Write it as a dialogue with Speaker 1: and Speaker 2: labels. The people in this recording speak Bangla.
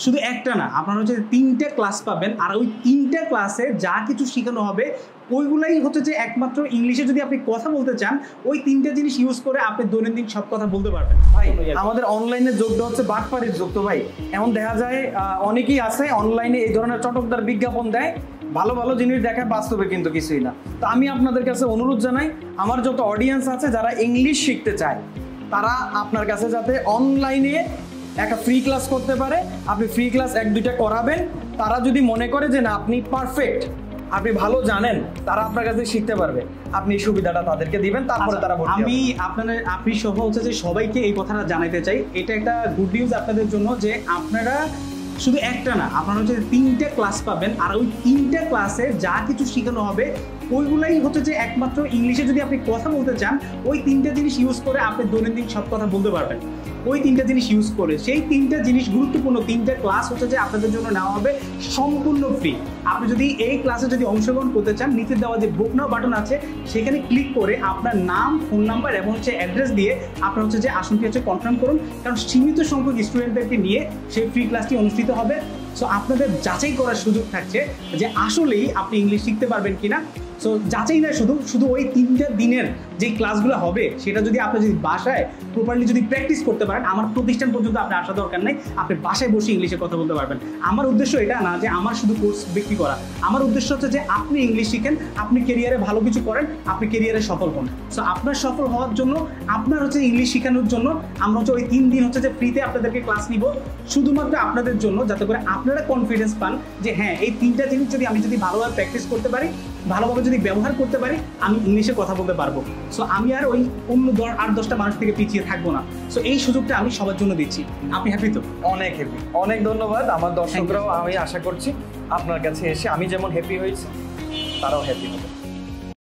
Speaker 1: শুধু একটা না, আপনারা হচ্ছে 3টে ক্লাস পাবেন, আর ওই 3টে ক্লাসে যা কিছু শেখানো হবে ওইগুলাই হচ্ছে যে একমাত্র ইংলিশে যদি আপনি কথা বলতে চান ওই 3টে জিনিস ইউজ করে আপনি দৈনন্দিন সব কথা বলতে পারবেন।
Speaker 2: ভাই আমাদের অনলাইনে যোগটা হচ্ছে বাটপাড়ির যোগ। তো ভাই এমন দেখা যায় অনেকেই আছে অনলাইনে এই ধরনের চটকদার বিজ্ঞাপন দেয়, ভালো ভালো জিনিস দেখায়, বাস্তবে কিন্তু কিছুই না। তো আমি আপনাদের কাছে অনুরোধ জানাই, আমার যত অডিয়েন্স আছে যারা ইংলিশ শিখতে চায় তারা আপনার কাছে যাতে অনলাইনে একটা ফ্রি ক্লাস করতে পারে, আপনি ফ্রি ক্লাস 1-2টা করাবেন। তারা যদি মনে করে যে না আপনি পারফেক্ট, আপনি ভালো জানেন, তারা আপনার কাছে শিখতে পারবে, আপনি এই সুবিধাটা তাদেরকে দিবেন, তারপরে তারা ভর্তি হবে।
Speaker 1: আপনি সহ হচ্ছে যে সবাইকে এই কথাটা জানাতে চাই, এটা একটা গুড নিউজ আপনাদের জন্য যে আপনারা শুধু একটা না, আপনারা হচ্ছে 3টে ক্লাস পাবেন, আর ওই 3টে ক্লাসে যা কিছু শেখানো হবে ওইগুলাই হচ্ছে যে একমাত্র ইংলিশে যদি আপনি কথা বলতে চান ওই 3টে জিনিস ইউজ করে আপনি দৈনন্দিন সব কথা বলতে পারবেন। ওই 3টে জিনিস ইউজ করে, সেই 3টে জিনিস গুরুত্বপূর্ণ 3টে ক্লাস হচ্ছে যে আপনাদের জন্য নেওয়া হবে সম্পূর্ণ ফ্রি। আপনি যদি এই ক্লাসে যদি অংশগ্রহণ করতে চান, নিচে দেওয়া যে বুক নাও বাটন আছে সেখানে ক্লিক করে আপনার নাম, ফোন নাম্বার এবং হচ্ছে অ্যাড্রেস দিয়ে আপনার হচ্ছে যে আসনটি হচ্ছে কনফার্ম করুন, কারণ সীমিত সংখ্যক স্টুডেন্টদেরকে নিয়ে সেই ফ্রি ক্লাসটি অনুষ্ঠিত হবে। সো আপনাদের যাচাই করার সুযোগ থাকছে যে আসলেই আপনি ইংলিশ শিখতে পারবেন কিনা। সো যাচাই না, শুধু ওই 3টা দিনের যে ক্লাসগুলো হবে সেটা যদি আপনি যদি বাসায় প্রপারলি যদি প্র্যাকটিস করতে পারেন, আমার প্রতিষ্ঠান পর্যন্ত আপনি আসা দরকার নেই, আপনি বাসায় বসে ইংলিশে কথা বলতে পারবেন। আমার উদ্দেশ্য এটা না যে আমার শুধু কোর্স বিক্রি করা, আমার উদ্দেশ্য হচ্ছে যে আপনি ইংলিশ শিখেন, আপনি কেরিয়ারে ভালো কিছু করেন, আপনি কেরিয়ারে সফল হন। সো আপনার সফল হওয়ার জন্য, আপনার হচ্ছে ইংলিশ শেখানোর জন্য আমরা হচ্ছে ওই 3 দিন হচ্ছে যে ফ্রিতে আপনাদেরকে ক্লাস নিব, শুধুমাত্র আপনাদের জন্য, যাতে করে আপনারা কনফিডেন্স পান যে হ্যাঁ এই 3টা জিনিস যদি আমি যদি ভালোভাবে প্র্যাকটিস করতে পারি, ভালোভাবে যদি ব্যবহার করতে পারি, আমি ইংলিশে কথা বলতে পারবো। সো আমি আর ওই অন্য 8-10টা মানুষ থেকে পিছিয়ে থাকবো না। সো এই সুযোগটা আমি সবার জন্য দিচ্ছি। আপনি হ্যাপি তো?
Speaker 2: অনেক হ্যাপি, অনেক ধন্যবাদ। আমার দর্শকরাও আমি আশা করছি আপনার কাছে এসে আমি যেমন হ্যাপি হয়েছি তারাও হ্যাপি হবে।